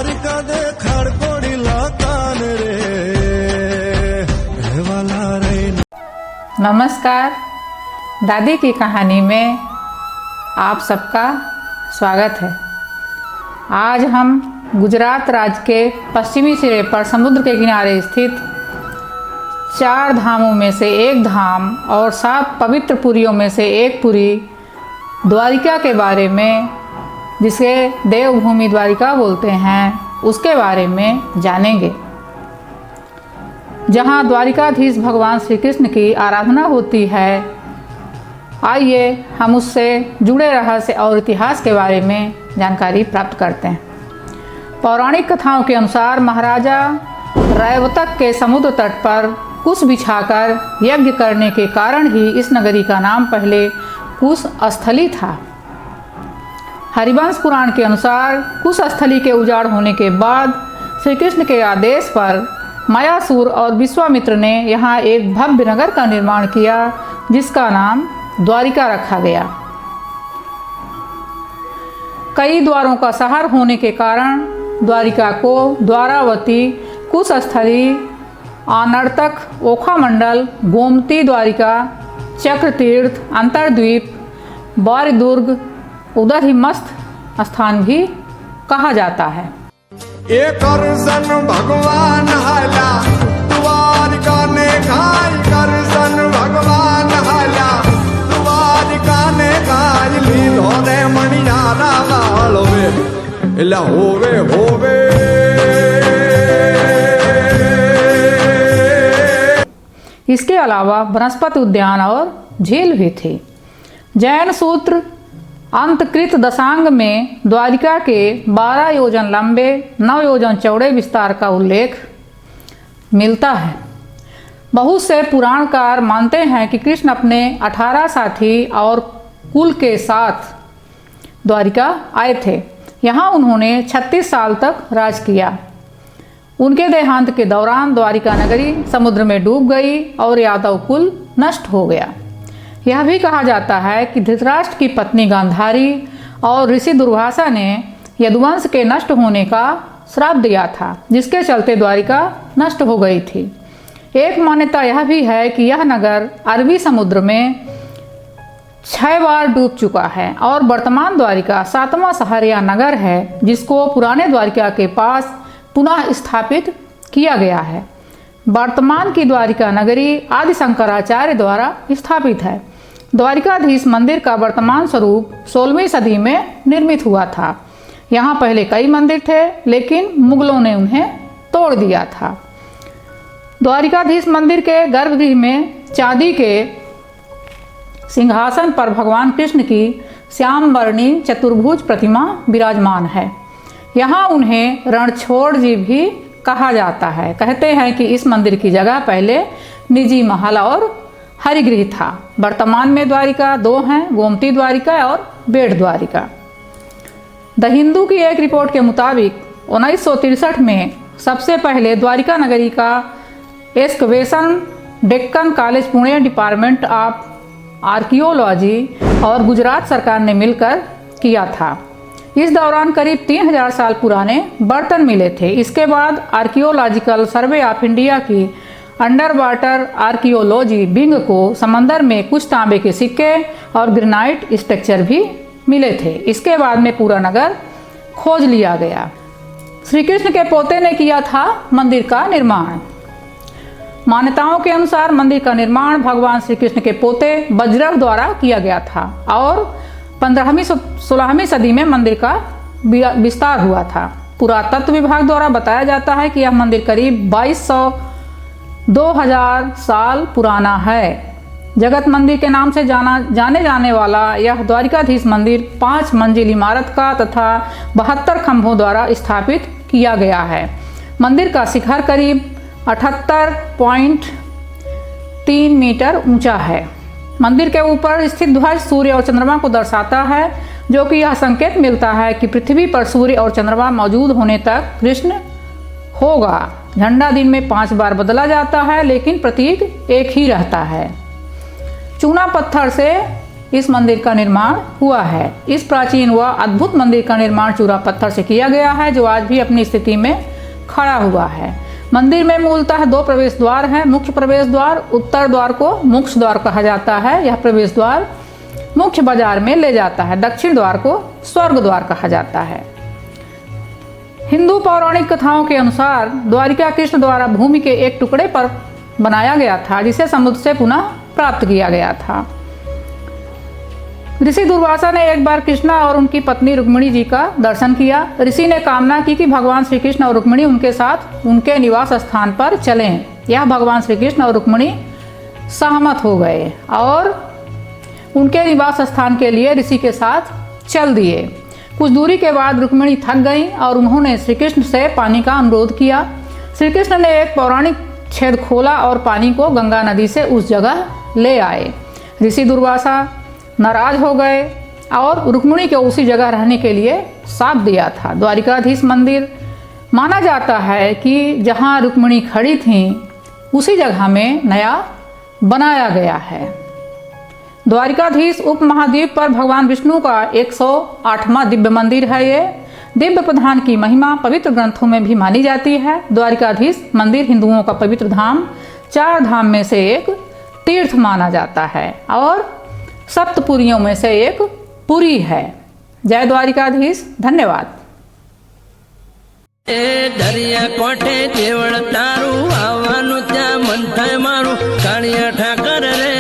द्वारिका दे खड़कोड़ी लाकान रे वाला रे। नमस्कार, दादी की कहानी में आप सबका स्वागत है। आज हम गुजरात राज्य के पश्चिमी सिरे पर समुद्र के किनारे स्थित 4 धामों में से एक धाम और 7 पवित्र पुरियों में से एक पुरी द्वारिका के बारे में, जिसे देवभूमि द्वारिका बोलते हैं, उसके बारे में जानेंगे। जहां द्वारिकाधीश भगवान श्री कृष्ण की आराधना होती है, आइए हम उससे जुड़े रहस्य और इतिहास के बारे में जानकारी प्राप्त करते हैं। पौराणिक कथाओं के अनुसार महाराजा रैवतक के समुद्र तट पर कुश बिछाकर यज्ञ करने के कारण ही इस नगरी का नाम पहले कुश स्थली था। हरिवंश पुराण के अनुसार कुश स्थली के उजाड़ होने के बाद श्री कृष्ण के आदेश पर मायासुर और विश्वामित्र ने यहाँ एक भव्य नगर का निर्माण किया, जिसका नाम द्वारिका रखा गया। कई द्वारों का शहर होने के कारण द्वारिका को द्वारावती, कुश स्थली, आनर्तक, ओखा मंडल, गोमती द्वारिका, चक्रतीर्थ, अंतरद्वीप, बारदुर्ग, उधर ही मस्त स्थान भी कहा जाता है। एक करसन भगवान हाला द्वारिका ने खाई, करसन भगवान हाला द्वारिका ने खाई, लीधो ने मणियारा वालोवे एला होवे होवे। इसके अलावा वनस्पति उद्यान और झील भी थी। जैन सूत्र अंतकृत दशांग में द्वारिका के 12 योजन लंबे 9 योजन चौड़े विस्तार का उल्लेख मिलता है। बहुत से पुराणकार मानते हैं कि कृष्ण अपने 18 साथी और कुल के साथ द्वारिका आए थे। यहाँ उन्होंने 36 साल तक राज किया। उनके देहांत के दौरान द्वारिका नगरी समुद्र में डूब गई और यादव कुल नष्ट हो गया। यह भी कहा जाता है कि धृतराष्ट्र की पत्नी गांधारी और ऋषि दुर्वासा ने यदुवंश के नष्ट होने का श्राप दिया था, जिसके चलते द्वारिका नष्ट हो गई थी। एक मान्यता यह भी है कि यह नगर अरबी समुद्र में 6 बार डूब चुका है और वर्तमान द्वारिका 7वां शहर या नगर है, जिसको पुराने द्वारिका के पास पुनः स्थापित किया गया है। वर्तमान की द्वारिका नगरी आदि शंकराचार्य द्वारा स्थापित है। द्वारिकाधीश मंदिर का वर्तमान स्वरूप 16वीं सदी में निर्मित हुआ था। यहाँ पहले कई मंदिर थे, लेकिन मुगलों ने उन्हें तोड़ दिया था। द्वारिकाधीश मंदिर के गर्भगृह में चांदी के सिंहासन पर भगवान कृष्ण की श्यामवर्णी चतुर्भुज प्रतिमा विराजमान है। यहाँ उन्हें रणछोड़ जी भी कहा जाता है। कहते हैं कि इस मंदिर की जगह पहले निजी महल और हरिगृह था। वर्तमान में द्वारिका 2 हैं, गोमती द्वारिका और बेड़ द्वारिका। द हिंदू की एक रिपोर्ट के मुताबिक 1963 में सबसे पहले द्वारिका नगरी का excavation Deccan college Pune department of archaeology और गुजरात सरकार ने मिलकर किया था। इस दौरान करीब 3000 साल पुराने बर्तन मिले थे। इसके बाद आर्कियोलॉजिकल सर्वे ऑफ इंडिया की अंडर वाटर आर्कियोलॉजी विंग को समंदर में कुछ तांबे के सिक्के और ग्रेनाइट स्ट्रक्चर भी मिले थे। इसके बाद में पूरा नगर खोज लिया गया। श्री कृष्ण के पोते ने किया था मंदिर का निर्माण। मान्यताओं के अनुसार मंदिर का निर्माण भगवान श्री कृष्ण के पोते बजरंग द्वारा किया गया था और 15वीं-16वीं सदी में मंदिर का विस्तार हुआ था। पुरातत्व विभाग द्वारा बताया जाता है कि यह मंदिर करीब 2200-2000 साल पुराना है। जगत मंदिर के नाम से जाने जाने वाला यह द्वारिकाधीश मंदिर 5 मंजिल इमारत का तथा 72 खंभों द्वारा स्थापित किया गया है। मंदिर का शिखर करीब 78.3 मीटर ऊंचा है। मंदिर के ऊपर स्थित ध्वज सूर्य और चंद्रमा को दर्शाता है, जो कि यह संकेत मिलता है कि पृथ्वी पर सूर्य और चंद्रमा मौजूद होने तक कृष्ण होगा। झंडा दिन में 5 बार बदला जाता है, लेकिन प्रतीक एक ही रहता है। चूना पत्थर से इस मंदिर का निर्माण हुआ है। इस प्राचीन व अद्भुत मंदिर का निर्माण चूरा पत्थर से किया गया है, जो आज भी अपनी स्थिति में खड़ा हुआ है। मंदिर में मूलतः 2 प्रवेश द्वार हैं। मुख्य प्रवेश द्वार, उत्तर द्वार को मोक्ष द्वार कहा जाता है। यह प्रवेश द्वार मुख्य बाजार में ले जाता है। दक्षिण द्वार को स्वर्ग द्वार कहा जाता है। हिंदू पौराणिक कथाओं के अनुसार द्वारिका कृष्ण द्वारा भूमि के एक टुकड़े पर बनाया गया था, जिसे समुद्र से पुनः प्राप्त किया गया था। ऋषि दुर्वासा ने एक बार कृष्णा और उनकी पत्नी रुक्मिणी जी का दर्शन किया। ऋषि ने कामना की कि भगवान श्री कृष्ण और रुक्मिणी उनके साथ उनके निवास स्थान पर चलें। यह भगवान श्री कृष्ण और रुक्मिणी सहमत हो गए और उनके निवास स्थान के लिए ऋषि के साथ चल दिए। कुछ दूरी के बाद रुक्मिणी थक गईं और उन्होंने श्री कृष्ण से पानी का अनुरोध किया। श्री कृष्ण ने एक पौराणिक छेद खोला और पानी को गंगा नदी से उस जगह ले आए। ऋषि दुर्वासा नाराज हो गए और रुक्मिणी को उसी जगह रहने के लिए शाप दिया था। द्वारिकाधीश मंदिर माना जाता है कि जहां रुक्मिणी खड़ी थीं उसी जगह में नया बनाया गया है। द्वारिकाधीश उपमहाद्वीप पर भगवान विष्णु का 108वां दिव्य मंदिर है। ये दिव्य प्रधान की महिमा पवित्र ग्रंथों में भी मानी जाती है। द्वारिकाधीश मंदिर हिंदुओं का पवित्र धाम, 4 धाम में से एक तीर्थ माना जाता है और सप्तपुरियों में से एक पुरी है। जय द्वारिकाधीश। धन्यवाद। ए दरिया कोठे देवळ तारू आवानु त्या मन थाय मारू कालिया ठाकर रे